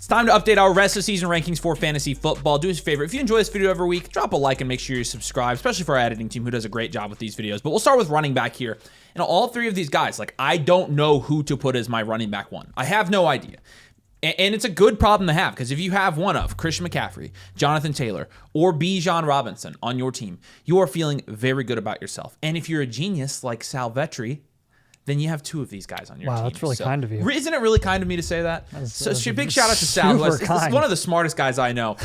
It's time to update our rest of season rankings for fantasy football. Do us a favor. If you enjoy this video every week, drop a like and make sure you subscribe, especially for our editing team who does a great job with these videos. But we'll start with running back here. And all three of these guys, like, I don't know who to put as my running back one. I have no idea. And it's a good problem to have, because if you have one of Christian McCaffrey, Jonathan Taylor, or Bijan Robinson on your team, you are feeling very good about yourself. And if you're a genius like Sal Vetri, then you have two of these guys on your team. Wow, that's really kind of you. Isn't it really kind of me to say that? Big shout out to Sal, who is one of the smartest guys I know.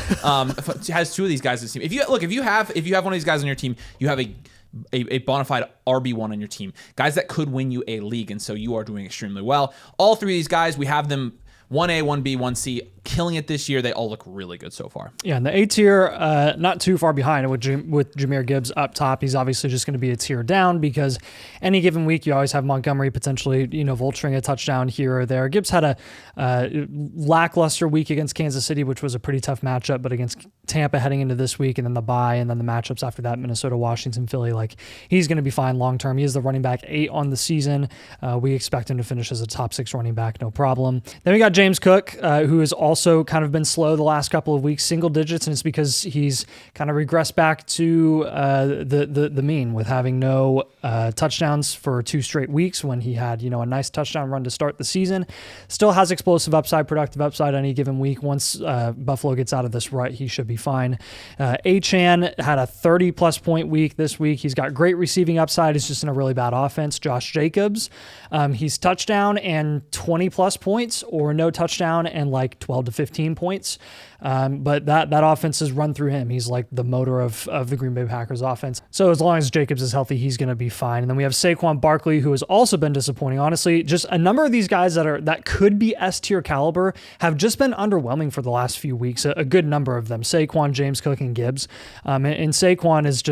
Has two of these guys on his team. If you have one of these guys on your team, you have a bona fide RB1 on your team. Guys that could win you a league, and so you are doing extremely well. All three of these guys, we have them 1A, 1B, 1C, killing it this year. They all look really good so far. Yeah, and the A tier, not too far behind with Jahmyr Gibbs up top. He's obviously just going to be a tier down because any given week you always have Montgomery potentially, vulturing a touchdown here or there. Gibbs had a lackluster week against Kansas City, which was a pretty tough matchup, but against Tampa heading into this week and then the bye and then the matchups after that, Minnesota, Washington, Philly, he's going to be fine long term. He is the running back 8 on the season. We expect him to finish as a top 6 running back, no problem. Then we got James Cook, who has also kind of been slow the last couple of weeks, single digits, and it's because he's kind of regressed back to the mean with having no touchdowns for 2 straight weeks when he had a nice touchdown run to start the season. Still has explosive upside, productive upside any given week. Once Buffalo gets out of this rut, he should be fine. Achane had a 30-plus point week this week. He's got great receiving upside. He's just in a really bad offense. Josh Jacobs, he's touchdown and 20-plus points, or no touchdown and 12 to 15 points. But that offense is run through him. He's like the motor of the Green Bay Packers offense. So as long as Jacobs is healthy, he's going to be fine. And then we have Saquon Barkley, who has also been disappointing. Honestly, just a number of these guys that could be S-tier caliber have just been underwhelming for the last few weeks. A good number of them: Saquon, James Cook, and Gibbs. And Saquon is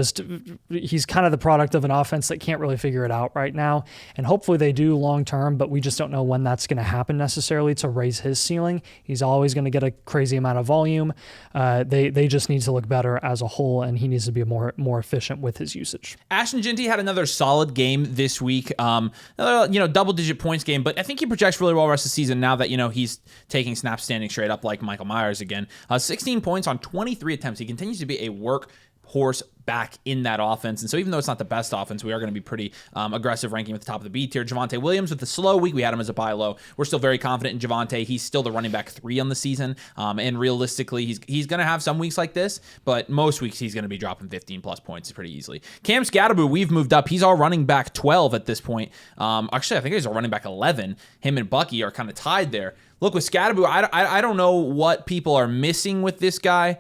he's kind of the product of an offense that can't really figure it out right now. And hopefully they do long term, but we just don't know when that's going to happen necessarily to raise his ceiling. He's always going to get a crazy amount of volume. They just need to look better as a whole, and he needs to be more efficient with his usage. Ashton Ginty had another solid game this week. Another double-digit points game, but I think he projects really well the rest of the season now that he's taking snaps standing straight up like Michael Myers again. 16 points on 23 attempts. He continues to be a workhorse back in that offense. And so even though it's not the best offense, we are going to be pretty aggressive ranking at the top of the B tier. Javonte Williams with the slow week. We had him as a buy low. We're still very confident in Javonte. He's still the running back 3 on the season. And realistically, he's going to have some weeks like this, but most weeks he's going to be dropping 15 plus points pretty easily. Cam Scatterboo, we've moved up. He's our running back 12 at this point. Actually, I think he's our running back 11. Him and Bucky are kind of tied there. Look, with Scatterboo, I don't know what people are missing with this guy.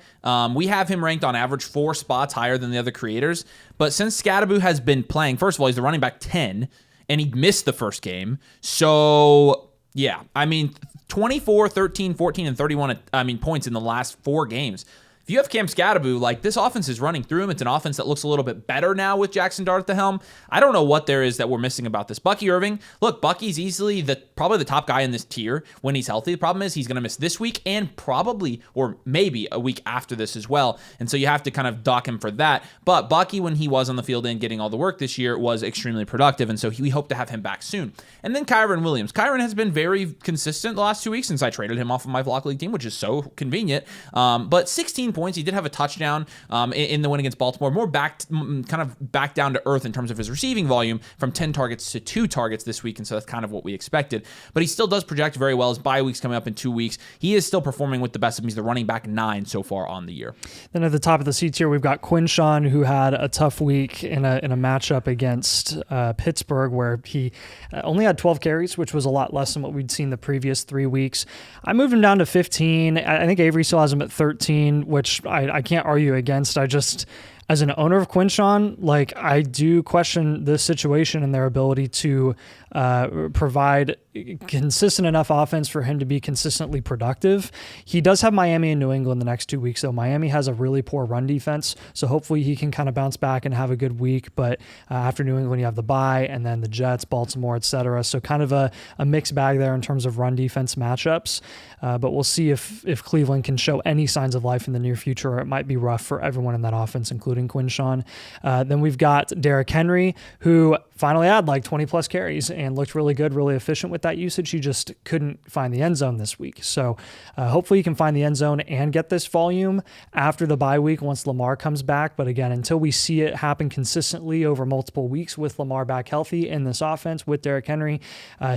We have him ranked on average 4 spots higher than the other creators. But since Scatterboo has been playing, first of all, he's the running back 10, and he missed the first game. So, yeah, 24, 13, 14, and 31 points in the last 4 games. If you have Cam Scatterboo, this offense is running through him. It's an offense that looks a little bit better now with Jackson Dart at the helm. I don't know what there is that we're missing about this. Bucky Irving, look, Bucky's easily probably the top guy in this tier when he's healthy. The problem is he's going to miss this week and probably, or maybe a week after this as well. And so you have to kind of dock him for that. But Bucky, when he was on the field and getting all the work this year, was extremely productive. And so we hope to have him back soon. And then Kyron Williams. Kyron has been very consistent the last 2 weeks since I traded him off of my Vlog League team, which is so convenient. But 16 points. He did have a touchdown in the win against Baltimore. More back down to earth in terms of his receiving volume from 10 targets to 2 targets this week, and so that's kind of what we expected. But he still does project very well. His bye week's coming up in 2 weeks. He is still performing with the best of them. He's the running back 9 so far on the year. Then at the top of the C tier, we've got Quinshawn, who had a tough week in a matchup against Pittsburgh, where he only had 12 carries, which was a lot less than what we'd seen the previous 3 weeks. I moved him down to 15. I think Avery still has him at 13, which I can't argue against. As an owner of Quinshawn, I do question this situation and their ability to provide consistent enough offense for him to be consistently productive. He does have Miami and New England the next 2 weeks, though. Miami has a really poor run defense, so hopefully he can kind of bounce back and have a good week. But after New England, you have the bye, and then the Jets, Baltimore, etc. So kind of a mixed bag there in terms of run defense matchups. But we'll see if Cleveland can show any signs of life in the near future, or it might be rough for everyone in that offense, including including Quinshawn. Then we've got Derrick Henry, who finally had like 20 plus carries and looked really good, really efficient with that usage. He just couldn't find the end zone this week. So hopefully he can find the end zone and get this volume after the bye week once Lamar comes back. But again, until we see it happen consistently over multiple weeks with Lamar back healthy in this offense with Derrick Henry,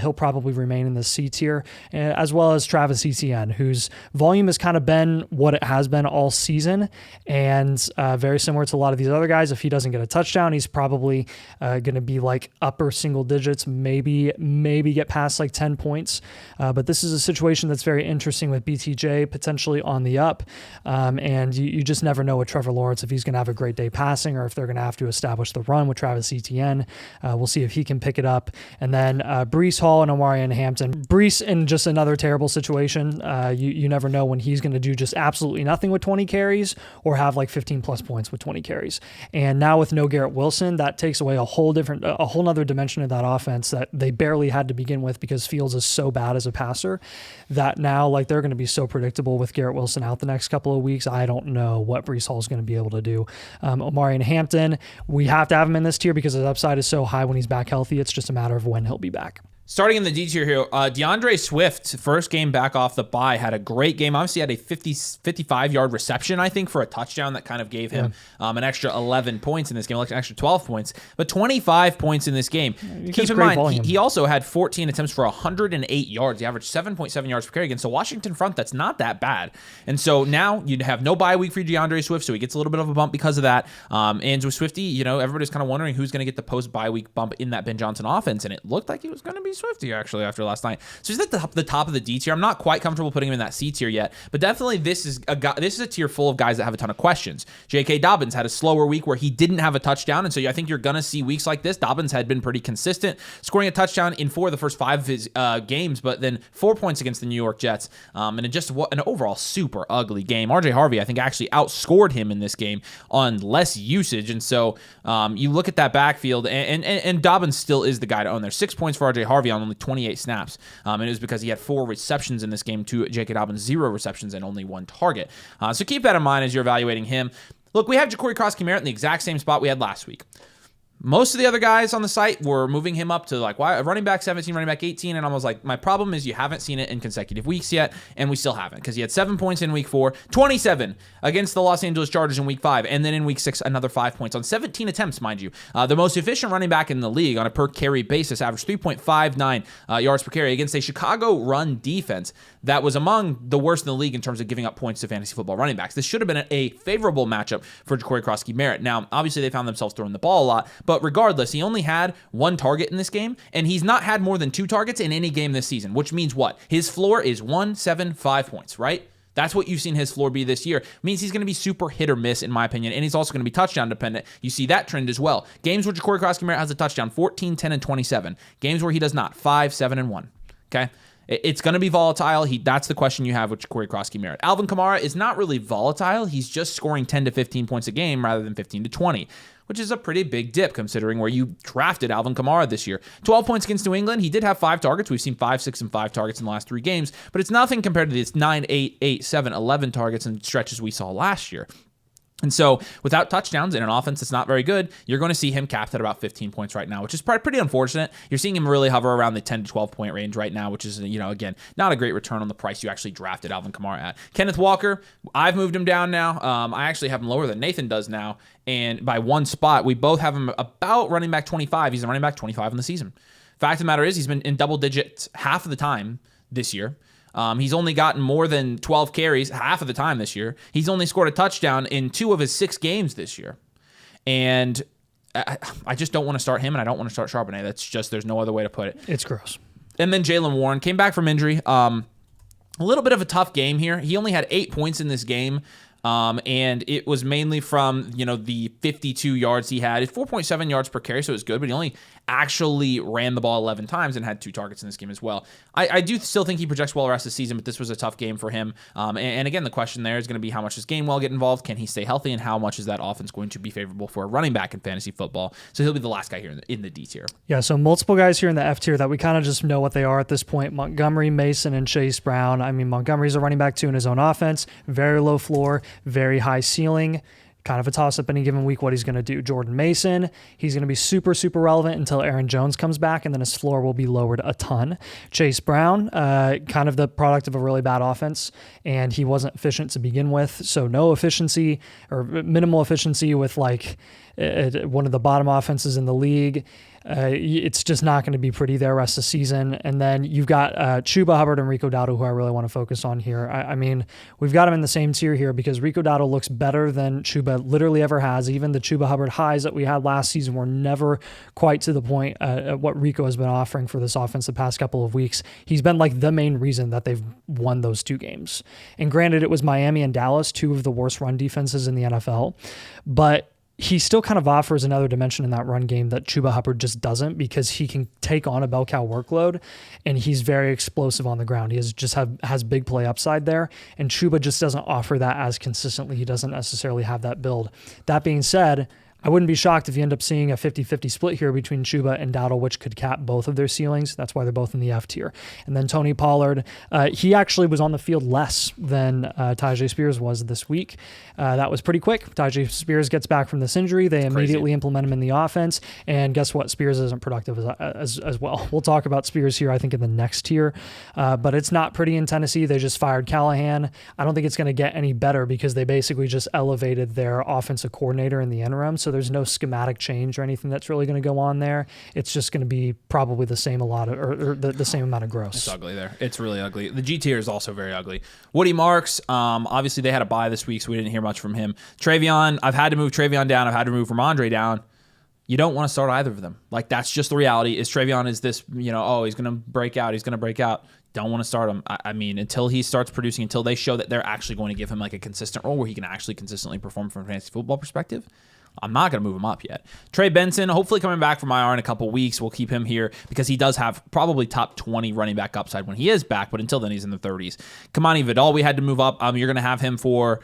he'll probably remain in the C tier, as well as Travis Etienne, whose volume has kind of been what it has been all season. And very similar to a lot of these other guys, if he doesn't get a touchdown, he's probably going to be like upper single digits, maybe get past like 10 points. But this is a situation that's very interesting with BTJ potentially on the up. And you just never know with Trevor Lawrence if he's going to have a great day passing or if they're going to have to establish the run with Travis Etienne. We'll see if he can pick it up. And then Breece Hall and Omarion Hampton. Breece in just another terrible situation. You never know when he's going to do just absolutely nothing with 20 carries or have like 15 plus points with 20 carries. And now with no Garrett Wilson, that takes away a whole nother dimension of that offense that they barely had to begin with because Fields is so bad as a passer that now like they're going to be so predictable with Garrett Wilson out the next couple of weeks. I don't know what Breece Hall is going to be able to do. Omarion Hampton, we have to have him in this tier because his upside is so high when he's back healthy. It's just a matter of when he'll be back. Starting in the D tier here, DeAndre Swift, first game back off the bye, had a great game. Obviously had a 55-yard reception, I think, for a touchdown that kind of gave him an extra 11 points in this game, like an extra 12 points, but 25 points in this game. Keep in mind, he also had 14 attempts for 108 yards. He averaged 7.7 yards per carry against the Washington front. That's not that bad. And so now you'd have no bye week for DeAndre Swift, so he gets a little bit of a bump because of that. And with Swifty, everybody's kind of wondering who's going to get the post-bye week bump in that Ben Johnson offense, and it looked like he was going to be Swifty actually after last night. So he's at the top of the D tier. I'm not quite comfortable putting him in that C tier yet, but definitely this is a tier full of guys that have a ton of questions. J.K. Dobbins had a slower week where he didn't have a touchdown, and so I think you're going to see weeks like this. Dobbins had been pretty consistent, scoring a touchdown in 4 of the first 5 of his games, but then 4 points against the New York Jets, and in just an overall super ugly game. R.J. Harvey, I think, actually outscored him in this game on less usage, and so you look at that backfield, and Dobbins still is the guy to own there. 6 points for R.J. Harvey on only 28 snaps. And it was because he had 4 receptions in this game to J.K. Dobbins' 0 receptions and only 1 target. So keep that in mind as you're evaluating him. Look, we have Ja'Cory Cross-Kemerritt in the exact same spot we had last week. Most of the other guys on the site were moving him up to like running back 17, running back 18, and I was like, my problem is you haven't seen it in consecutive weeks yet, and we still haven't, because he had 7 points in week 4, 27 against the Los Angeles Chargers in week 5, and then in week 6, another 5 points on 17 attempts, mind you. The most efficient running back in the league on a per carry basis averaged 3.59 yards per carry against a Chicago run defense that was among the worst in the league in terms of giving up points to fantasy football running backs. This should have been a favorable matchup for Ja'Cory Cross-Kemerritt. Now, obviously, they found themselves throwing the ball a lot, but regardless, he only had 1 target in this game, and he's not had more than 2 targets in any game this season, which means what? His floor is 1.75 points, right? That's what you've seen his floor be this year. It means he's going to be super hit or miss, in my opinion, and he's also going to be touchdown dependent. You see that trend as well. Games where Ja'Cory Cross-Kemerritt has a touchdown, 14, 10, and 27. Games where he does not, 5, 7, and 1. Okay? It's going to be volatile. That's the question you have with Ja'Cory Cross-Kemerritt. Alvin Kamara is not really volatile. He's just scoring 10 to 15 points a game rather than 15 to 20, which is a pretty big dip considering where you drafted Alvin Kamara this year. 12 points against New England. He did have 5 targets. We've seen 5, 6, and 5 targets in the last 3 games, but it's nothing compared to the 9, 8, 8, 7, 11 targets and stretches we saw last year. And so without touchdowns in an offense that's not very good, you're going to see him capped at about 15 points right now, which is pretty unfortunate. You're seeing him really hover around the 10 to 12 point range right now, which is, again, not a great return on the price you actually drafted Alvin Kamara at. Kenneth Walker, I've moved him down now. I actually have him lower than Nathan does now. And by 1 spot, we both have him about running back 25. He's a running back 25 in the season. Fact of the matter is he's been in double digits half of the time this year. He's only gotten more than 12 carries half of the time this year. He's only scored a touchdown in 2 of his 6 games this year. And I just don't want to start him, and I don't want to start Charbonnet. That's just, there's no other way to put it. It's gross. And then Jaylen Warren came back from injury. A little bit of a tough game here. He only had 8 points in this game. And it was mainly from, the 52 yards he had. It's 4.7 yards per carry, so it was good, but he only actually ran the ball 11 times and had 2 targets in this game as well. I do still think he projects well the rest of the season, but this was a tough game for him. And again, the question there is going to be how much does Gainwell get involved? Can he stay healthy? And how much is that offense going to be favorable for a running back in fantasy football? So he'll be the last guy here in the D tier. Yeah, so multiple guys here in the F tier that we kind of just know what they are at this point. Montgomery, Mason, and Chase Brown. I mean, Montgomery's a running back too in his own offense. Very low floor, very high ceiling. kind of a toss-up any given week what he's going to do. Jordan Mason, he's going to be super, super relevant until Aaron Jones comes back, and then his floor will be lowered a ton. Chase Brown, kind of the product of a really bad offense, and he wasn't efficient to begin with, so no efficiency or minimal efficiency with like one of the bottom offenses in the league. It's just not going to be pretty there rest of the season. And then you've got Chuba Hubbard and Rico Dowdle, who I really want to focus on here. I mean, we've got them in the same tier here because Rico Dowdle looks better than Chuba literally ever has. Even the Chuba Hubbard highs that we had last season were never quite to the point at what Rico has been offering for this offense the past couple of weeks. He's been like the main reason that they've won those 2 games. And granted, it was Miami and Dallas, 2 of the worst run defenses in the NFL, but he still kind of offers another dimension in that run game that Chuba Hubbard just doesn't, because he can take on a bell cow workload and he's very explosive on the ground. He has big play upside there, and Chuba just doesn't offer that as consistently. He doesn't necessarily have that build. That being said, I wouldn't be shocked if you end up seeing a 50-50 split here between Chuba and Dowdle, which could cap both of their ceilings. That's why they're both in the F tier. And then Tony Pollard, he actually was on the field less than Tyjae Spears was this week. That was pretty quick. Tyjae Spears gets back from this injury. They immediately implement him in the offense. And guess what? Spears isn't productive as well. We'll talk about Spears here, I think, in the next tier. But it's not pretty in Tennessee. They just fired Callahan. I don't think it's going to get any better because they basically just elevated their offensive coordinator in the interim. So there's no schematic change or anything that's really going to go on there. It's just going to be probably the same the same amount of gross. It's ugly there. It's really ugly. The G tier is also very ugly. Woody Marks, obviously they had a bye this week, so we didn't hear much from him. Travion, I've had to move Travion down. I've had to move Ramondre down. You don't want to start either of them. Like, that's just the reality. Is Travion is this, he's going to break out. He's going to break out. Don't want to start him. I mean, until he starts producing, until they show that they're actually going to give him like a consistent role where he can actually consistently perform from a fantasy football perspective, I'm not going to move him up yet. Trey Benson, hopefully coming back from IR in a couple weeks. We'll keep him here because he does have probably top 20 running back upside when he is back, but until then, he's in the 30s. Kamani Vidal, we had to move up. You're going to have him for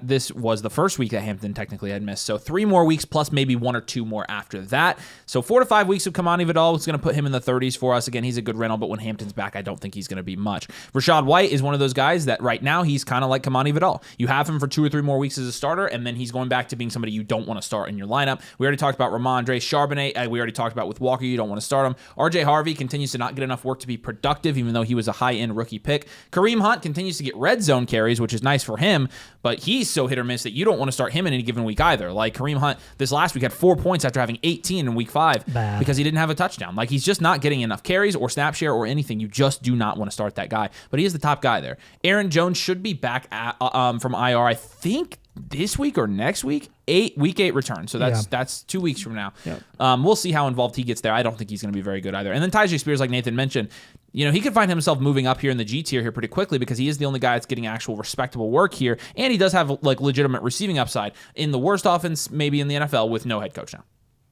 this was the first week that Hampton technically had missed. So 3 more weeks plus maybe 1 or 2 more after that. So 4 to 5 weeks of Kamani Vidal is going to put him in the 30s for us. Again, he's a good rental, but when Hampton's back, I don't think he's going to be much. Rashad White is one of those guys that right now he's kind of like Kamani Vidal. You have him for 2 or 3 more weeks as a starter, and then he's going back to being somebody you don't want to start in your lineup. We already talked about Ramondre. Charbonnet, we already talked about with Walker. You don't want to start him. RJ Harvey continues to not get enough work to be productive, even though he was a high-end rookie pick. Kareem Hunt continues to get red zone carries, which is nice for him, but he's so hit or miss that you don't want to start him in any given week either. Like Kareem Hunt this last week had 4 points after having 18 in week 5 because he didn't have a touchdown. Like, he's just not getting enough carries or snap share or anything. You just do not want to start that guy, but he is the top guy there. Aaron Jones should be back from IR, I think this week or next week. Week 8 return. So that's 2 weeks from now. Yeah. We'll see how involved he gets there. I don't think he's going to be very good either. And then Tyjae Spears, like Nathan mentioned, he could find himself moving up here in the G tier here pretty quickly because he is the only guy that's getting actual respectable work here. And he does have like legitimate receiving upside in the worst offense maybe in the NFL with no head coach now.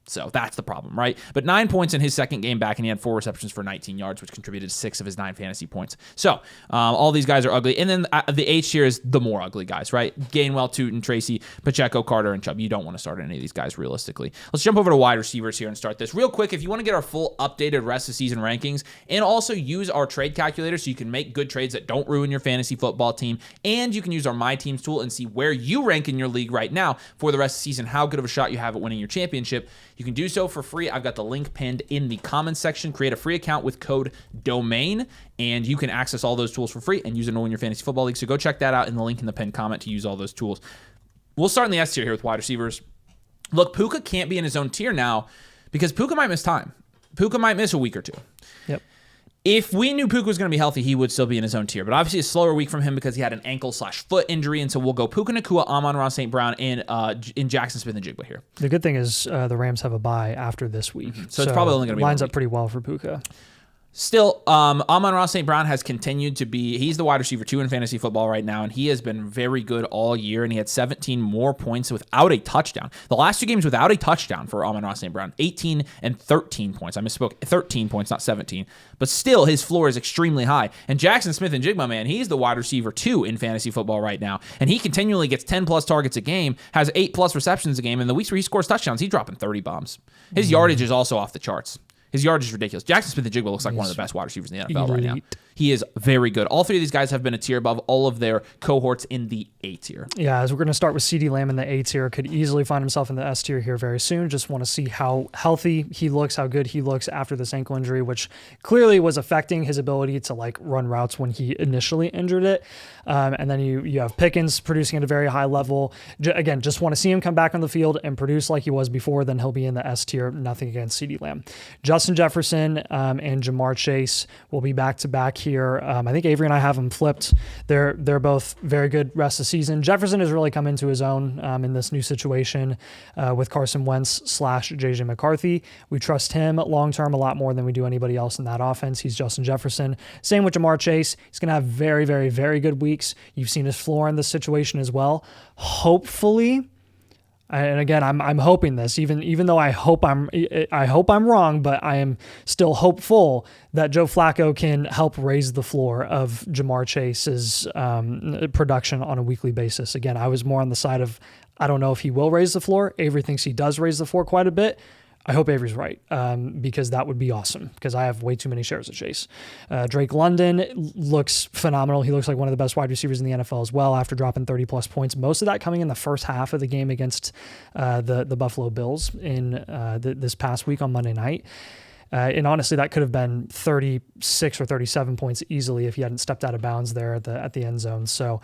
So that's the problem, right? But 9 points in his second game back, and he had 4 receptions for 19 yards, which contributed to 6 of his 9 fantasy points. So all these guys are ugly. And then the H tier is the more ugly guys, right? Gainwell, Tootin, Tracy, Pacheco, Carter, and Chubb. You don't want to start any of these guys realistically. Let's jump over to wide receivers here and start this. Real quick, if you want to get our full updated rest of season rankings and also use our trade calculator so you can make good trades that don't ruin your fantasy football team, and you can use our My Teams tool and see where you rank in your league right now for the rest of the season, how good of a shot you have at winning your championship, you can do so for free. I've got the link pinned in the comments section. Create a free account with code DOMAIN, and you can access all those tools for free and use it to win your fantasy football league. So go check that out in the link in the pinned comment to use all those tools. We'll start in the S tier here with wide receivers. Look, Puka can't be in his own tier now because Puka might miss time. Puka might miss a week or 2. Yep. If we knew Puka was going to be healthy, he would still be in his own tier. But obviously a slower week from him because he had an ankle/foot injury. And so we'll go Puka Nacua, Amon-Ra St. Brown, and in Jackson Smith and Jigba here. The good thing is the Rams have a bye after this week. So it's probably only going to be lines up pretty well for Puka. Still, Amon-Ra St. Brown has continued to be, he's the wide receiver 2 in fantasy football right now, and he has been very good all year, and he had 17 more points without a touchdown. The last 2 games without a touchdown for Amon-Ra St. Brown, 18 and 13 points. I misspoke, 13 points, not 17. But still, his floor is extremely high. And Jackson Smith and Jigba, man, he's the wide receiver 2 in fantasy football right now, and he continually gets 10-plus targets a game, has 8-plus receptions a game, and the weeks where he scores touchdowns, he's dropping 30 bombs. His yardage is also off the charts. His yardage is ridiculous. Jackson Smith and Jigba looks like one of the best wide receivers in the NFL right now. He is very good. All 3 of these guys have been a tier above all of their cohorts in the A tier. Yeah, as we're going to start with CeeDee Lamb in the A tier, could easily find himself in the S tier here very soon. Just want to see how healthy he looks, how good he looks after this ankle injury, which clearly was affecting his ability to like run routes when he initially injured it. And then you have Pickens producing at a very high level. Again, just want to see him come back on the field and produce like he was before. Then he'll be in the S tier. Nothing against CeeDee Lamb. Justin Jefferson and Jamar Chase will be back to back here. I think Avery and I have them flipped. They're both very good rest of the season. Jefferson has really come into his own in this new situation with Carson Wentz / JJ McCarthy. We trust him long term a lot more than we do anybody else in that offense. He's Justin Jefferson. Same with Jamar Chase. He's going to have very, very, very good weeks. You've seen his floor in this situation as well. Hopefully. And again, I'm hoping this, even though I hope I'm wrong, but I am still hopeful that Joe Flacco can help raise the floor of Jamar Chase's production on a weekly basis. Again, I was more on the side of I don't know if he will raise the floor. Avery thinks he does raise the floor quite a bit. I hope Avery's right because that would be awesome because I have way too many shares of Chase. Drake London looks phenomenal. He looks like one of the best wide receivers in the NFL as well after dropping 30-plus points. Most of that coming in the first half of the game against the Buffalo Bills in this past week on Monday night. And honestly, that could have been 36 or 37 points easily if he hadn't stepped out of bounds there at the end zone. So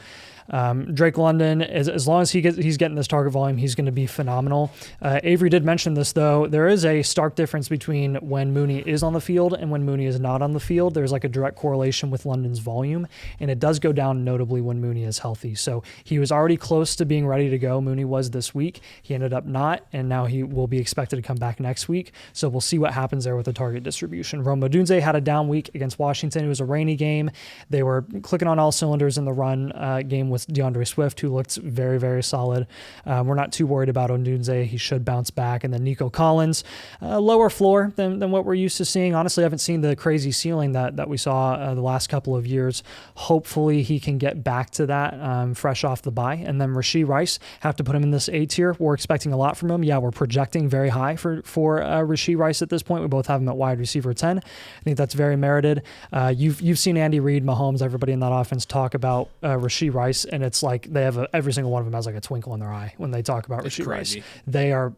Drake London, as long as he's getting this target volume, he's going to be phenomenal. Avery did mention this, though. There is a stark difference between when Mooney is on the field and when Mooney is not on the field. There's like a direct correlation with London's volume, and it does go down notably when Mooney is healthy. So he was already close to being ready to go. Mooney was this week. He ended up not, and now he will be expected to come back next week. So we'll see what happens there with the target distribution. Rome Odunze had a down week against Washington. It was a rainy game. They were clicking on all cylinders in the run game with DeAndre Swift, who looked very, very solid. We're not too worried about Odunze. He should bounce back. And then Nico Collins, lower floor than what we're used to seeing. Honestly, I haven't seen the crazy ceiling that we saw the last couple of years. Hopefully he can get back to that fresh off the bye. And then Rashee Rice, have to put him in this A tier. We're expecting a lot from him. Yeah, we're projecting very high for Rashee Rice at this point. We both have him at wide receiver 10. I think that's very merited. You've seen Andy Reid, Mahomes, everybody in that offense talk about Rashee Rice, and it's like they have every single one of them has like a twinkle in their eye when they talk about Rashee Rice. They are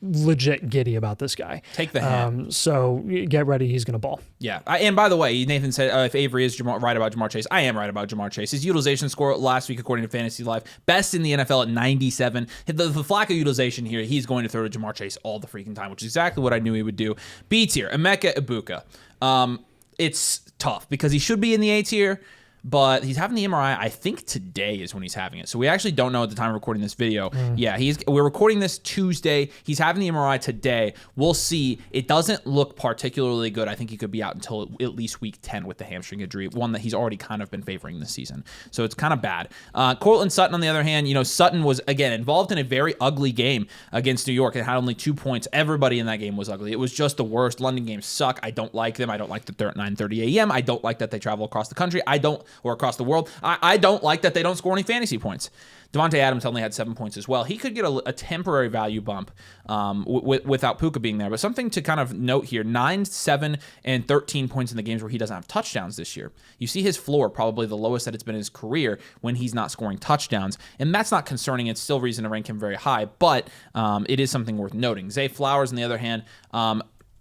legit giddy about this guy. Take the hand. So get ready. He's going to ball. Yeah. And by the way, Nathan said if Avery is right about Jamar Chase, I am right about Jamar Chase. His utilization score last week, according to Fantasy Life, best in the NFL at 97. The Flacco utilization here, he's going to throw to Jamar Chase all the freaking time, which is exactly what I knew he would do. B tier, Emeka Ibuka. It's tough because he should be in the A tier, but he's having the MRI. I think today is when he's having it. So we actually don't know at the time of recording this video. Yeah, we're recording this Tuesday. He's having the MRI today. We'll see. It doesn't look particularly good. I think he could be out until at least week 10 with the hamstring injury, one that he's already kind of been favoring this season. So it's kind of bad. Cortland Sutton, on the other hand, Sutton was, again, involved in a very ugly game against New York. It had only 2 points. Everybody in that game was ugly. It was just the worst. London games suck. I don't like them. I don't like the 9:30 a.m. I don't like that they travel across the country. Or across the world. I don't like that they don't score any fantasy points. Devontae Adams only had 7 points as well. He could get a temporary value bump without Puka being there. But something to kind of note here, 9, 7, and 13 points in the games where he doesn't have touchdowns this year. You see his floor, probably the lowest that it's been in his career when he's not scoring touchdowns. And that's not concerning. It's still reason to rank him very high, but it is something worth noting. Zay Flowers, on the other hand,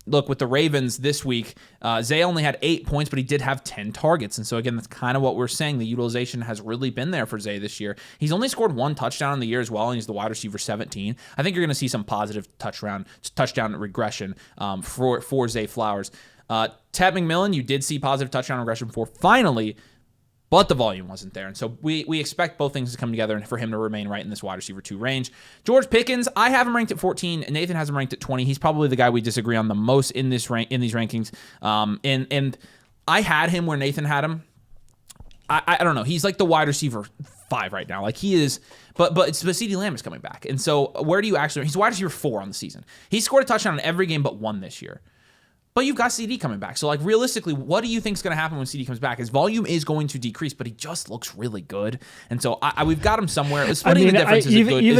look, with the Ravens this week, Zay only had 8 points, but he did have 10 targets. And so, again, that's kind of what we're saying. The utilization has really been there for Zay this year. He's only scored 1 touchdown in the year as well, and he's the wide receiver 17. I think you're going to see some positive touchdown regression for Zay Flowers. Ted McMillan, you did see positive touchdown regression for finally, but the volume wasn't there. And so we expect both things to come together and for him to remain right in this wide receiver 2 range. George Pickens, I have him ranked at 14. Nathan has him ranked at 20. He's probably the guy we disagree on the most in these rankings. And I had him where Nathan had him. I don't know. He's like the wide receiver 5 right now. Like he is, but CeeDee Lamb is coming back. And so where do you actually, he's wide receiver 4 on the season. He scored a touchdown in every game but one this year. But you've got CD coming back. So, like, realistically, what do you think is going to happen when CD comes back? His volume is going to decrease, but he just looks really good. And so we've got him somewhere. Splitting the difference is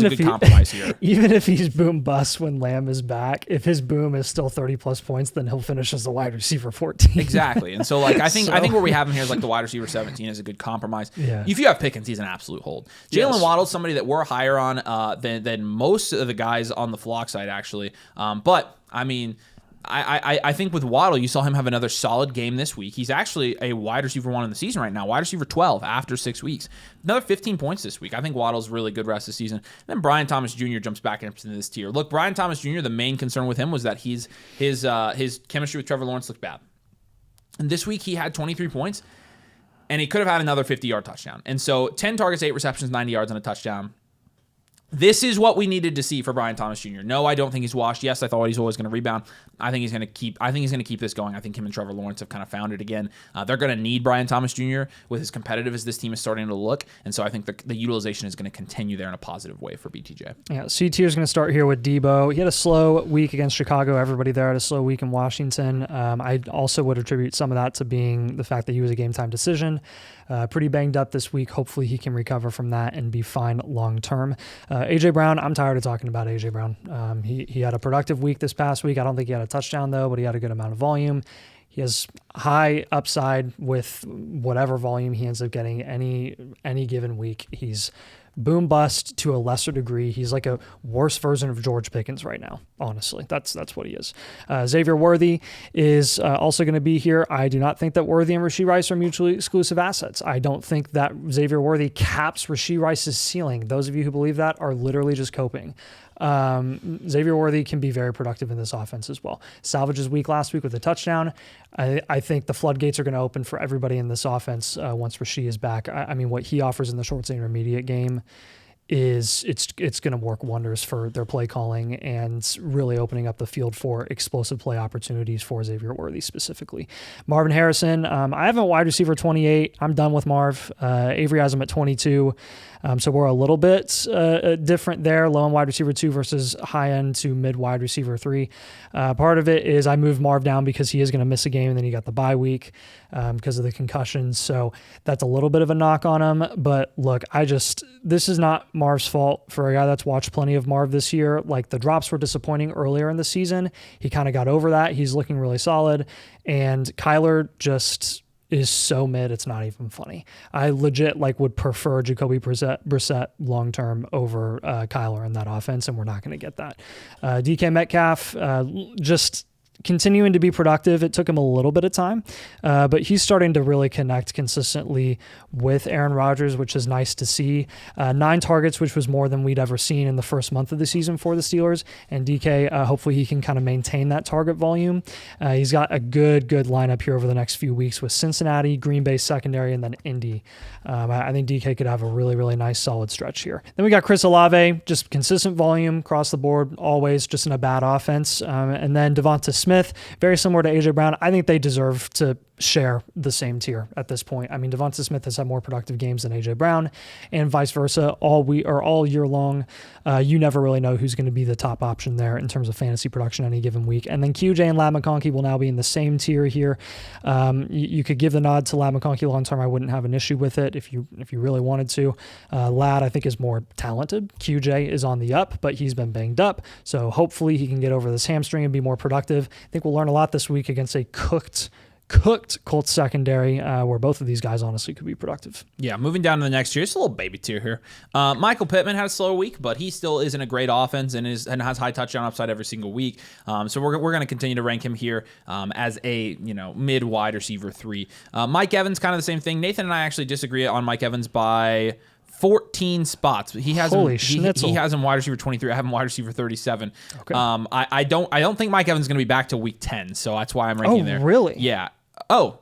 a good compromise here. Even if he's boom bust when Lamb is back, if his boom is still 30-plus points, then he'll finish as the wide receiver 14. Exactly. And so, like, I think where we have him here is, like, the wide receiver 17 is a good compromise. Yeah. If you have Pickens, he's an absolute hold. Jalen Waddle's somebody that we're higher on than most of the guys on the flock side, actually. But, I mean... I think with Waddle, you saw him have another solid game this week. He's actually a wide receiver 1 in the season right now, wide receiver 12 after 6 weeks. Another 15 points this week. I think Waddle's really good rest of the season. And then Brian Thomas Jr. jumps back into this tier. Look, Brian Thomas Jr., the main concern with him was that his chemistry with Trevor Lawrence looked bad. And this week he had 23 points, and he could have had another 50-yard touchdown. And so 10 targets, 8 receptions, 90 yards, and a touchdown. This is what we needed to see for Brian Thomas Jr. No, I don't think he's washed. Yes, I thought he's always going to rebound. I think he's going to keep this going. I think him and Trevor Lawrence have kind of found it again. They're going to need Brian Thomas Jr. with as competitive as this team is starting to look. And so I think the utilization is going to continue there in a positive way for BTJ. Yeah, C tier is going to start here with Debo. He had a slow week against Chicago. Everybody there had a slow week in Washington. I also would attribute some of that to being the fact that he was a game time decision. Pretty banged up this week. Hopefully he can recover from that and be fine long term. A.J. Brown, I'm tired of talking about A.J. Brown. He had a productive week this past week. I don't think he had a touchdown, though, but he had a good amount of volume. He has high upside with whatever volume he ends up getting any given week. He's boom bust to a lesser degree. He's like a worse version of George Pickens right now, honestly. That's what he is. Xavier Worthy is also going to be here. I do not think that Worthy and Rashee Rice are mutually exclusive assets. I don't think that Xavier Worthy caps Rashee Rice's ceiling. Those of you who believe that are literally just coping. Xavier Worthy can be very productive in this offense as well. Salvage his week last week with a touchdown. I think the floodgates are going to open for everybody in this offense once Rashee is back. I mean, what he offers in the short to intermediate game is it's going to work wonders for their play calling and really opening up the field for explosive play opportunities for Xavier Worthy specifically. Marvin Harrison, I have a wide receiver 28. I'm done with Marv. Avery has him at 22. So we're a little bit different there, low end wide receiver 2 versus high end to mid wide receiver 3. Part of it is I moved Marv down because he is going to miss a game, and then he got the bye week because of the concussions. So that's a little bit of a knock on him. But look, this is not Marv's fault. For a guy that's watched plenty of Marv this year, like, the drops were disappointing earlier in the season. He kind of got over that. He's looking really solid. And Kyler just is so mid, it's not even funny. I legit would prefer Jacoby Brissett long-term over Kyler in that offense, and we're not going to get that. DK Metcalf, just continuing to be productive. It took him a little bit of time, but he's starting to really connect consistently with Aaron Rodgers, which is nice to see. 9 targets, which was more than we'd ever seen in the first month of the season for the Steelers. And DK, hopefully he can kind of maintain that target volume. He's got a good lineup here over the next few weeks with Cincinnati, Green Bay secondary, and then Indy. I think DK could have a really nice solid stretch here. Then we got Chris Olave, just consistent volume across the board, always just in a bad offense. And then Devonta Smith, very similar to A.J. Brown. I think they deserve to share the same tier at this point. I mean, Devonta Smith has had more productive games than A.J. Brown, and vice versa. All year long, you never really know who's going to be the top option there in terms of fantasy production any given week. And then QJ and Ladd McConkey will now be in the same tier here. You could give the nod to Ladd McConkey long term. I wouldn't have an issue with it if you really wanted to. Ladd, I think, is more talented. QJ is on the up, but he's been banged up. So hopefully he can get over this hamstring and be more productive. I think we'll learn a lot this week against a cooked Colts secondary, where both of these guys honestly could be productive. Yeah, moving down to the next tier, it's a little baby tier here. Michael Pittman had a slow week, but he still is in a great offense and has high touchdown upside every single week. So we're going to continue to rank him here as a mid wide receiver 3. Mike Evans, kind of the same thing. Nathan and I actually disagree on Mike Evans by 14 spots. He has him wide receiver 23. I have him wide receiver 37. Okay. I don't think Mike Evans is going to be back to week 10, so that's why I'm ranking there. Oh, really? Yeah. Oh,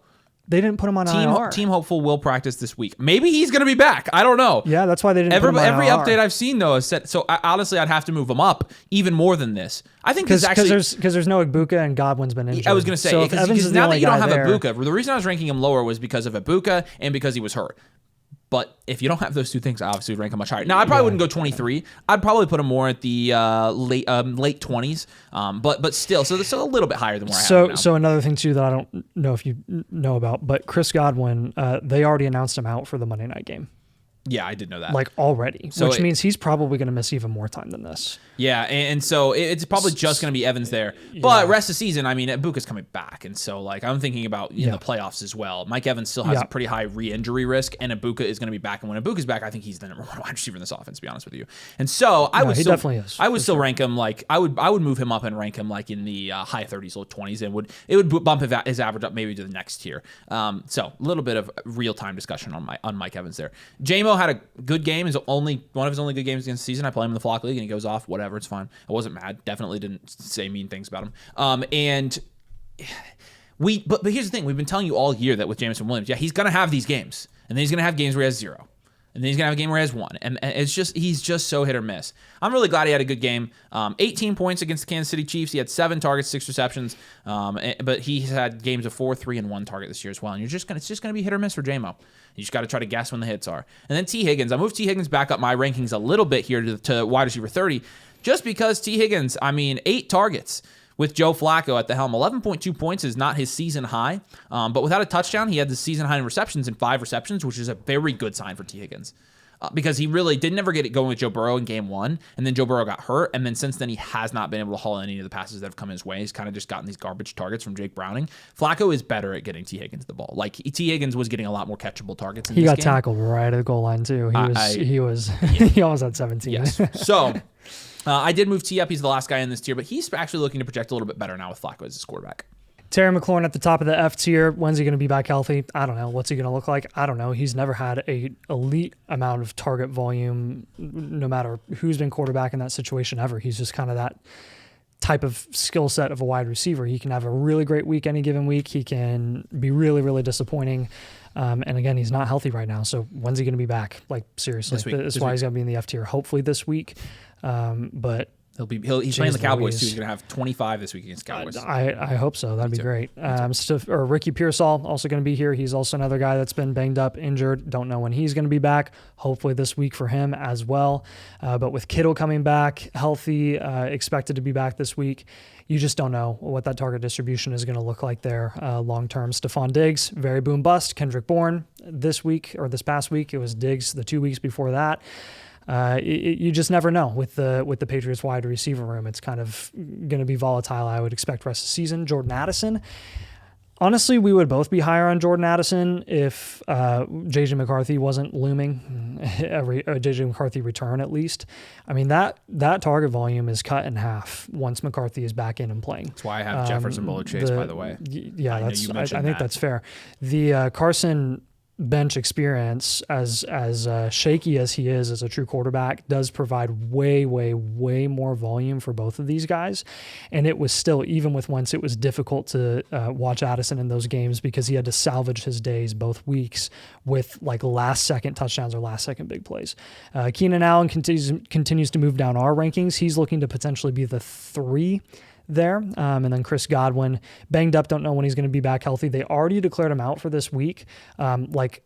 they didn't put him on IR. Team hopeful will practice this week. Maybe he's going to be back. I don't know. Yeah, that's why they didn't put him on every IR. update I've seen though has said so. Honestly, I'd have to move him up even more than this. I think because there's no Ibuka and Godwin's been injured. I was going to say because now that you don't have Ibuka, the reason I was ranking him lower was because of Ibuka and because he was hurt. But if you don't have those two things, I obviously would rank him much higher. Now, I probably wouldn't go 23. I'd probably put him more at the late 20s. But still, so a little bit higher than where I have him now. So another thing too that I don't know if you know about, but Chris Godwin, they already announced him out for the Monday night game. Yeah, I did know that. Like already, So which means he's probably going to miss even more time than this. Yeah, and so it's probably just going to be Evans there. But rest of the season, I mean, Ibuka's coming back. And so, like, I'm thinking about the playoffs as well. Mike Evans still has a pretty high re-injury risk, and Ibuka is going to be back. And when Ibuka's back, I think he's the number one wide receiver in this offense, to be honest with you. And so I would definitely is. I would still rank him, like, I would move him up and rank him, like, in the high 30s, low 20s, and it would bump his average up maybe to the next tier. So a little bit of real-time discussion on Mike Evans there. J-Mo had a good game. Is only one of his only good games against the season. I play him in the Flock League and he goes off. Whatever, it's fine. I wasn't mad. Definitely didn't say mean things about him. But here's the thing: we've been telling you all year that with Jameson Williams, he's gonna have these games, and then he's gonna have games where he has 0. And then he's going to have a game where he has 1. And he's just so hit or miss. I'm really glad he had a good game. 18 points against the Kansas City Chiefs. He had 7 targets, 6 receptions. But he's had games of 4, 3, and 1 target this year as well. And it's just going to be hit or miss for J-Mo. You just got to try to guess when the hits are. And then T. Higgins. I moved T. Higgins back up my rankings a little bit here to wide receiver 30. Just because T. Higgins, 8 targets. With Joe Flacco at the helm. 11.2 points is not his season high, but without a touchdown, he had the season high in receptions in 5 receptions, which is a very good sign for T. Higgins. Because he really did never get it going with Joe Burrow in game 1, and then Joe Burrow got hurt, and then since then he has not been able to haul any of the passes that have come his way. He's kind of just gotten these garbage targets from Jake Browning. Flacco is better at getting T. Higgins the ball. Like, T. Higgins was getting a lot more catchable targets in this game. He got tackled right at the goal line too. He almost had 17. Yes. So I did move T up. He's the last guy in this tier, but he's actually looking to project a little bit better now with Flacco as his quarterback. Terry McLaurin at the top of the F tier. When's he going to be back healthy? I don't know. What's he going to look like? I don't know. He's never had a elite amount of target volume, no matter who's been quarterback in that situation ever. He's just kind of that type of skill set of a wide receiver. He can have a really great week any given week. He can be really, really disappointing. And again, he's not healthy right now. So when's he going to be back? Like, seriously, that's why he's going to be in the F tier. Hopefully this week. But he's playing the Cowboys too. He's going to have 25 this week against Cowboys. I hope so. That'd be great. Ricky Pearsall also going to be here. He's also another guy that's been banged up, injured. Don't know when he's going to be back. Hopefully this week for him as well. But with Kittle coming back healthy, expected to be back this week, you just don't know what that target distribution is going to look like there long term. Stephon Diggs, very boom bust. Kendrick Bourne this week or this past week. It was Diggs the 2 weeks before that. You just never know with the Patriots wide receiver room. It's kind of going to be volatile. I would expect rest of the season. Jordan Addison. Honestly, we would both be higher on Jordan Addison if J.J. McCarthy wasn't looming, a J.J. McCarthy return at least. I mean, that target volume is cut in half once McCarthy is back in and playing. That's why I have Jefferson Buller Chase, by the way. Yeah, I think that's fair. The Carson bench experience, as shaky as he is as a true quarterback, does provide way more volume for both of these guys. And it was still, even with once it was difficult to watch Addison in those games because he had to salvage his days both weeks with like last second touchdowns or last second big plays. Keenan Allen continues to move down our rankings. He's looking to potentially be the 3 there. And then Chris Godwin, banged up, don't know when he's going to be back healthy. They already declared him out for this week, like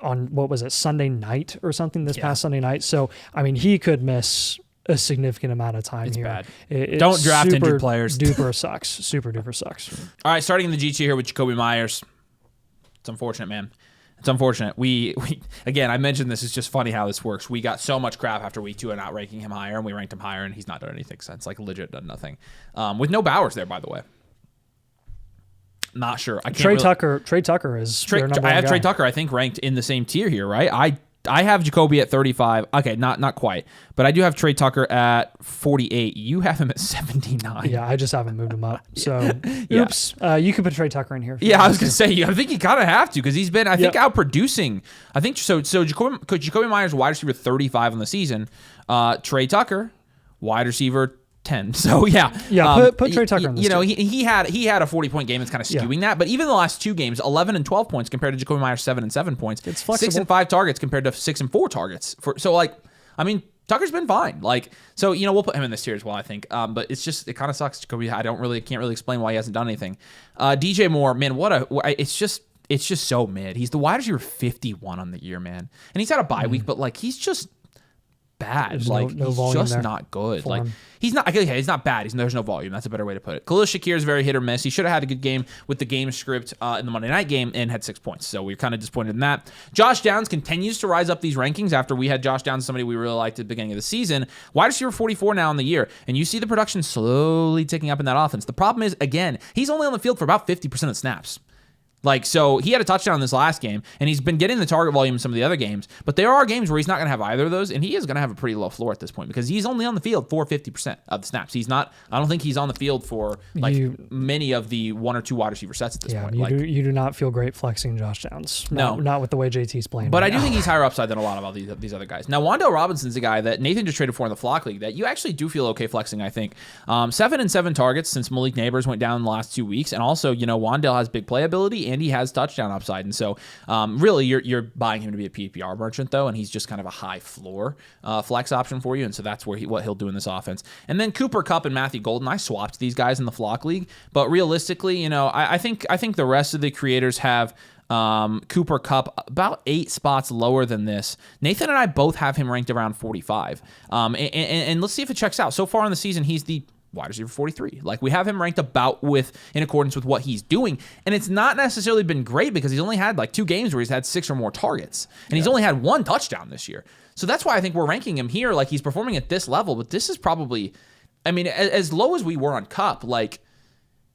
on, what was it, Sunday night or something, past Sunday night. So, I mean, he could miss a significant amount of time here. Bad. Don't draft injured players. Super duper sucks. All right, starting in the G tier here with Jacoby Myers. It's unfortunate, man. It's unfortunate. We again, I mentioned this. It's just funny how this works. We got so much crap after week 2 and not ranking him higher, and we ranked him higher, and he's not done anything since. Like, legit done nothing. With no Bowers there, by the way. Not sure. Trey Tucker is their number one I have guy. Trey Tucker, I think, ranked in the same tier here, right? I have Jacoby at 35. Okay, not quite. But I do have Trey Tucker at 48. You have him at 79. Yeah, I just haven't moved him up. So, oops. You could put Trey Tucker in here. Yeah, I was going to say, I think you kind of have to because he's been, I think, outproducing. I think so. Jacoby Myers, wide receiver 35 on the season. Trey Tucker, wide receiver 10. So put Trey Tucker in this. He had a 40-point game that's kind of skewing that, but even the last 2 games, 11 and 12 points compared to Jacoby Myers 7 and 7 points. It's flexible. 6 and 5 targets compared to 6 and 4 targets. Tucker's been fine. We'll put him in this tier as well, I think. But it kind of sucks. Jacoby, can't really explain why he hasn't done anything. DJ Moore, man, it's just so mid. He's the wide receiver 51 on the year, man. And he's had a bye week, but like he's just bad. There's like no he's volume just there not good. for Like him. he's not okay, he's not bad. There's no volume. That's a better way to put it. Khalil Shakir is very hit or miss. He should have had a good game with the game script in the Monday night game and had 6 points. So we're kind of disappointed in that. Josh Downs continues to rise up these rankings after we had Josh Downs, somebody we really liked at the beginning of the season. Wide receiver 44 now in the year. And you see the production slowly ticking up in that offense. The problem is, again, he's only on the field for about 50% of snaps. Like, so he had a touchdown in this last game, and he's been getting the target volume in some of the other games, but there are games where he's not going to have either of those, and he is going to have a pretty low floor at this point because he's only on the field for 50% of the snaps. He's not, I don't think he's on the field for like many of the 1 or 2 wide receiver sets at this point. You do not feel great flexing Josh Downs. No. Not with the way JT's playing. But right I do now. think he's higher upside than a lot of all these other guys. Now, Wan'Dale Robinson's a guy that Nathan just traded for in the Flock League that you actually do feel okay flexing, I think. 7 and 7 targets since Malik Neighbors went down in the last 2 weeks, and also, Wan'Dale has big playability, and he has touchdown upside, and so really you're buying him to be a PPR merchant though, and he's just kind of a high floor flex option for you, and so that's what he'll do in this offense. And then Cooper Kupp and Matthew Golden, I swapped these guys in the Flock League, but realistically, I think the rest of the creators have Cooper Kupp about 8 spots lower than this. Nathan and I both have him ranked around 45, and let's see if it checks out. So far in the season, he's the wide receiver 43. Like, we have him ranked about in accordance with what he's doing. And it's not necessarily been great because he's only had like 2 games where he's had 6 or more targets. And he's only had 1 touchdown this year. So that's why I think we're ranking him here. Like, he's performing at this level, but this is probably, I mean, as low as we were on Kupp, like,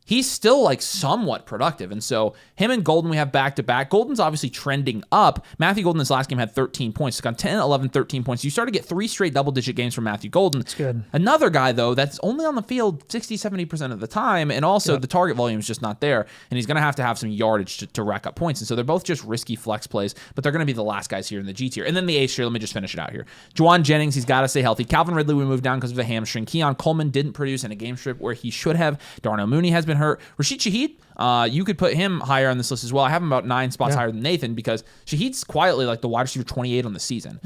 he's still like somewhat productive. And so him and Golden, we have back-to-back. Golden's obviously trending up. Matthew Golden this last game had 13 points. It's gone 10, 11, 13 points. You start to get 3 straight double-digit games from Matthew Golden. That's good. Another guy, though, that's only on the field 60, 70% of the time, and also the target volume is just not there, and he's going to have some yardage to rack up points. And so they're both just risky flex plays, but they're going to be the last guys here in the G tier. And then the A tier, let me just finish it out here. Juwan Jennings, he's got to stay healthy. Calvin Ridley, we moved down because of the hamstring. Keon Coleman didn't produce in a game strip where he should have. Darnell Mooney has been hurt. Rashid Shaheed, you could put him higher on this list as well. I have him about 9 spots higher than Nathan because Shaheed's quietly like the wide receiver 28 on the season.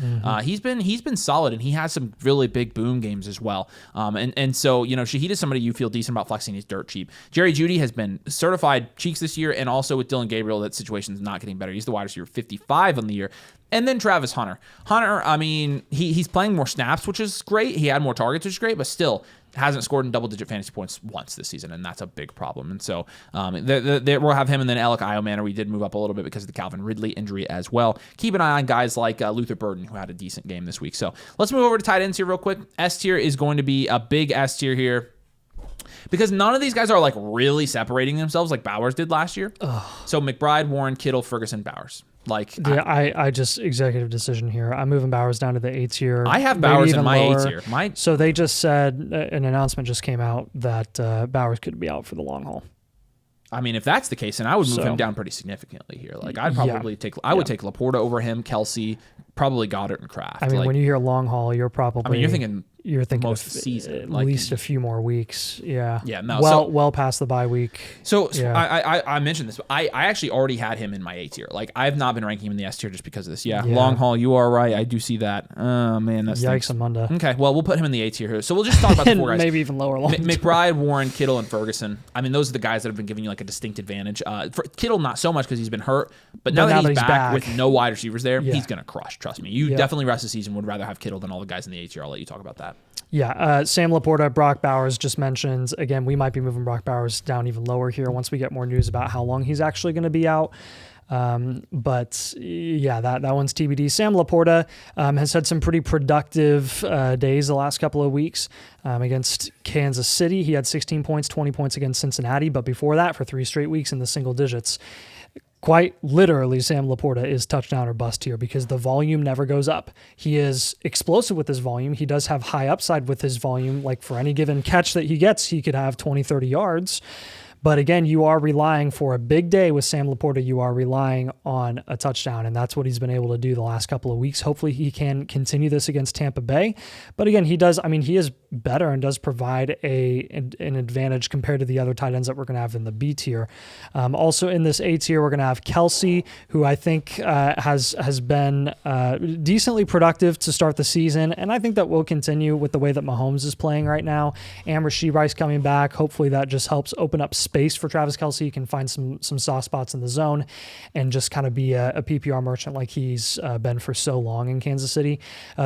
He's been solid, and he has some really big boom games as well. And so Shaheed is somebody you feel decent about flexing. He's dirt cheap. Jerry Jeudy has been certified cheeks this year, and also with Dylan Gabriel, that situation's not getting better. He's the wide receiver 55 on the year. And then Travis Hunter. Hunter, I mean, he's playing more snaps, which is great. He had more targets, which is great, but still hasn't scored in double-digit fantasy points once this season, and that's a big problem. And so we'll have him, and then Alec Iomanor. We did move up a little bit because of the Calvin Ridley injury as well. Keep an eye on guys like Luther Burden, who had a decent game this week. So let's move over to tight ends here real quick. S tier is going to be a big S tier here, because none of these guys are like really separating themselves like Bowers did last year. So McBride, Warren, Kittle, Ferguson, Bowers. Like, yeah, I just executive decision here. I'm moving Bowers down to the A tier. I have Bowers in my A tier. So they just said an announcement just came out that Bowers could be out for the long haul. I mean, if that's the case, then I would move him down pretty significantly here. Like, I'd probably would take Laporta over him, Kelsey, probably Goddard and Kraft. I mean, when you hear long haul, you're probably. I mean, you're thinking most of the season, at least a few more weeks. Yeah. Yeah. No. Well past the bye week. So I mentioned this, but I actually already had him in my A tier. Like, I've not been ranking him in the S tier just because of this. Yeah. Long haul. You are right. I do see that. Oh man, that's yikes, Amanda. Okay. Well, we'll put him in the A tier here. So we'll just talk about the 4 guys. Maybe even lower. McBride, Warren, Kittle, and Ferguson. I mean, those are the guys that have been giving you like a distinct advantage. For Kittle, not so much because he's been hurt, but now that he's back with no wide receivers there, he's gonna crush. Trust me. You definitely rest the season would rather have Kittle than all the guys in the A tier. I'll let you talk about that. Yeah, Sam Laporta, Brock Bowers just mentioned. Again, we might be moving Brock Bowers down even lower here once we get more news about how long he's actually going to be out. But yeah, that one's TBD. Sam Laporta has had some pretty productive days the last couple of weeks against Kansas City. He had 16 points, 20 points against Cincinnati, but before that, for 3 straight weeks in the single digits. Quite literally, Sam Laporta is touchdown or bust here because the volume never goes up. He is explosive with his volume. He does have high upside with his volume. Like, for any given catch that he gets, he could have 20, 30 yards. But again, you are relying for a big day with Sam Laporta. You are relying on a touchdown, and that's what he's been able to do the last couple of weeks. Hopefully he can continue this against Tampa Bay. But again, he is better and does provide an advantage compared to the other tight ends that we're going to have in the B tier. Also in this A tier, we're going to have Kelsey, who I think has been decently productive to start the season, and I think that will continue with the way that Mahomes is playing right now. And Rashee Rice coming back, hopefully that just helps open up space for Travis Kelce. He can find some soft spots in the zone and just kind of be a PPR merchant like he's been for so long in Kansas City.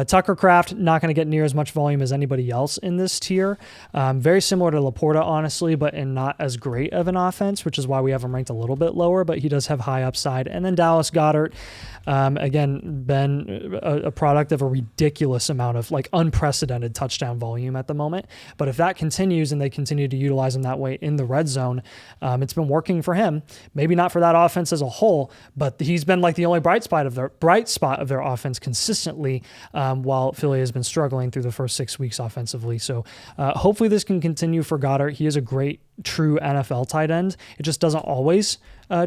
Tucker Kraft, not going to get near as much volume as anybody else in this tier. Very similar to Laporta, honestly, but in not as great of an offense, which is why we have him ranked a little bit lower, but he does have high upside. And then Dallas Goedert, again, been a product of a ridiculous amount of like unprecedented touchdown volume at the moment. But if that continues and they continue to utilize him that way in the red zone, it's been working for him. Maybe not for that offense as a whole, but he's been like the only bright spot of their offense consistently, while Philly has been struggling through the first 6 weeks offensively. So hopefully this can continue for Goddard. He is a great true NFL tight end. It just doesn't always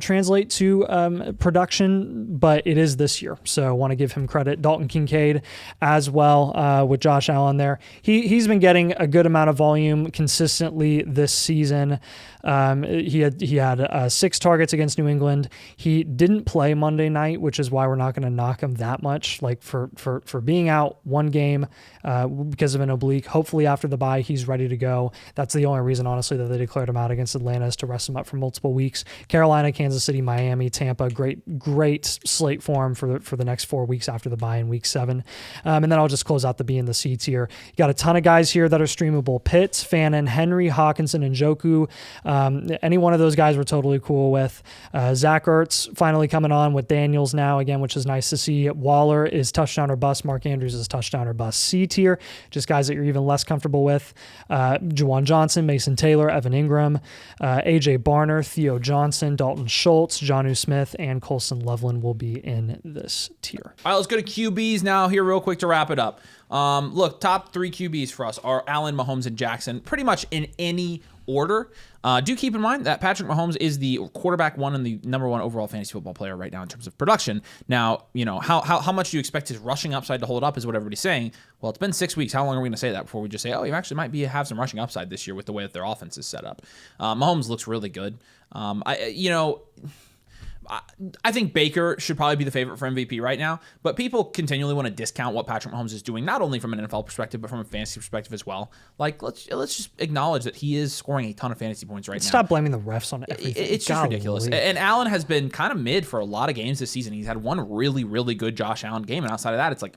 translate to production, but it is this year. So I want to give him credit. Dalton Kincaid as well, with Josh Allen there. He's been getting a good amount of volume consistently this season. He had 6 targets against New England. He didn't play Monday night, which is why we're not going to knock him that much. Like for being out one game because of an oblique. Hopefully after the bye, he's ready to go. That's the only reason, honestly, that they declared him out against Atlanta, is to rest him up for multiple weeks. Carolina, Kansas City, Miami, Tampa, great slate for him for the next 4 weeks after the bye in week 7. And then I'll just close out the B and the C tier. You got a ton of guys here that are streamable. Pitts, Fannin, Henry, Hawkinson, and Njoku. Any one of those guys we're totally cool with. Zach Ertz finally coming on with Daniels now again, which is nice to see. Waller is touchdown or bust. Mark Andrews is touchdown or bust. C tier, just guys that you're even less comfortable with. Juwan Johnson, Mason Taylor, Evan Ingram, AJ Barner, Theo Johnson, Dalton Schultz, Jonnu Smith, and Colson Loveland will be in this tier. All right, let's go to QBs now here real quick to wrap it up. Look, top 3 QBs for us are Allen, Mahomes, and Jackson, pretty much in any order. Do keep in mind that Patrick Mahomes is the quarterback 1 and the number 1 overall fantasy football player right now in terms of production. Now, how much do you expect his rushing upside to hold up is what everybody's saying. Well, it's been 6 weeks. How long are we going to say that before we just say, oh, he actually might have some rushing upside this year with the way that their offense is set up? Mahomes looks really good. I think Baker should probably be the favorite for MVP right now, but people continually want to discount what Patrick Mahomes is doing, not only from an NFL perspective, but from a fantasy perspective as well. Like, let's just acknowledge that he is scoring a ton of fantasy points right now. Stop blaming the refs on everything. It's just ridiculous. And Allen has been kind of mid for a lot of games this season. He's had one really, really good Josh Allen game, and outside of that, it's like,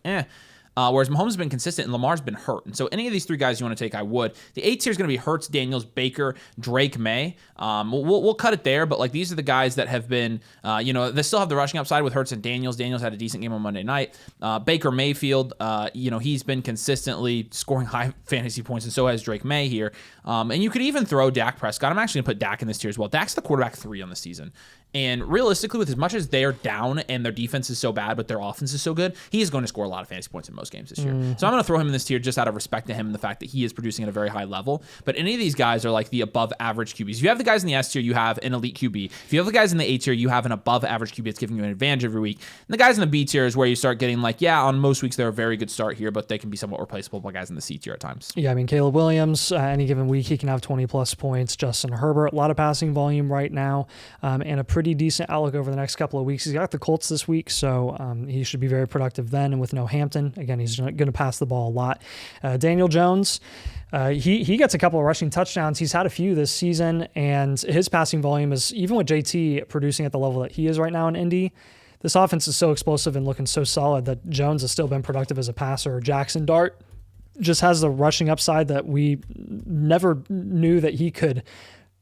whereas Mahomes has been consistent and Lamar's been hurt. And so any of these 3 guys you want to take, I would. The 8 tier is going to be Hurts, Daniels, Baker, Drake, May. We'll cut it there, but like these are the guys that have been, they still have the rushing upside with Hurts and Daniels. Daniels had a decent game on Monday night. Baker Mayfield, he's been consistently scoring high fantasy points, and so has Drake May here. And you could even throw Dak Prescott. I'm actually going to put Dak in this tier as well. Dak's the quarterback 3 on the season. And realistically, with as much as they're down and their defense is so bad, but their offense is so good, he is going to score a lot of fantasy points in most games this year. So I'm going to throw him in this tier just out of respect to him and the fact that he is producing at a very high level. But any of these guys are like the above average QBs. If you have the guys in the S tier, you have an elite QB. If you have the guys in the A tier, you have an above average QB that's giving you an advantage every week. And the guys in the B tier is where you start getting like, on most weeks they're a very good start here, but they can be somewhat replaceable by guys in the C tier at times. Yeah, I mean, Caleb Williams, any given week, he can have 20 plus points. Justin Herbert, a lot of passing volume right now, and a pretty decent outlook over the next couple of weeks. He's got the Colts this week, so he should be very productive then. And with no Hampton, again, he's going to pass the ball a lot. Daniel Jones, he gets a couple of rushing touchdowns. He's had a few this season, and his passing volume is, even with JT producing at the level that he is right now in Indy, this offense is so explosive and looking so solid that Jones has still been productive as a passer. Jackson Dart just has the rushing upside that we never knew that he could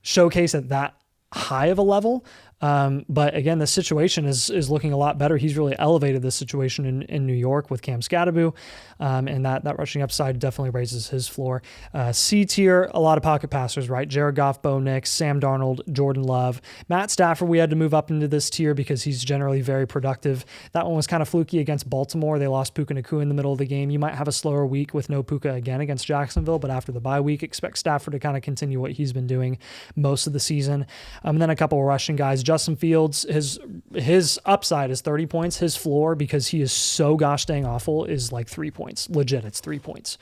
showcase at that high of a level. But again, the situation is looking a lot better. He's really elevated this situation in New York with Cam Scatterbu, and that rushing upside definitely raises his floor. C tier, a lot of pocket passers, right? Jared Goff, Bo Nix, Sam Darnold, Jordan Love. Matt Stafford, we had to move up into this tier because he's generally very productive. That one was kind of fluky against Baltimore. They lost Puka Nacua in the middle of the game. You might have a slower week with no Puka again against Jacksonville, but after the bye week, expect Stafford to kind of continue what he's been doing most of the season. And then a couple of rushing guys. Justin Fields, his upside is 30 points. His floor, because he is so gosh dang awful, is like 3 points. Legit, it's 3 points.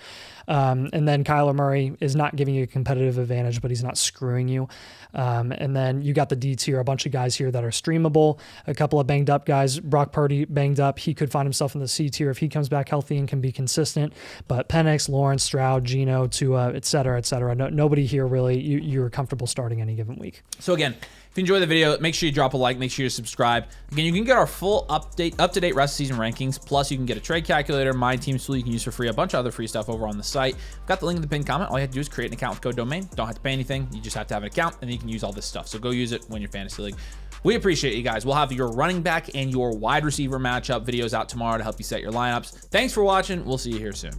And then Kyler Murray is not giving you a competitive advantage, but he's not screwing you. And then you got the D tier, a bunch of guys here that are streamable, a couple of banged up guys. Brock Purdy banged up. He could find himself in the C tier if he comes back healthy and can be consistent. But Penix, Lawrence, Stroud, Geno, Tua, et cetera, et cetera. Nobody here really you're comfortable starting any given week. So again, if you enjoy the video, make sure you drop a like, make sure you subscribe. Again, you can get our full up-to-date rest of season rankings, plus you can get a trade calculator, my team tool you can use for free, a bunch of other free stuff over on the site. I've got the link in the pinned comment. All you have to do is create an account with code domain. Don't have to pay anything. You just have to have an account, and then you can use all this stuff. So go use it when you're fantasy league. We appreciate you guys. We'll have your running back and your wide receiver matchup videos out tomorrow to help you set your lineups. Thanks for watching. We'll see you here soon.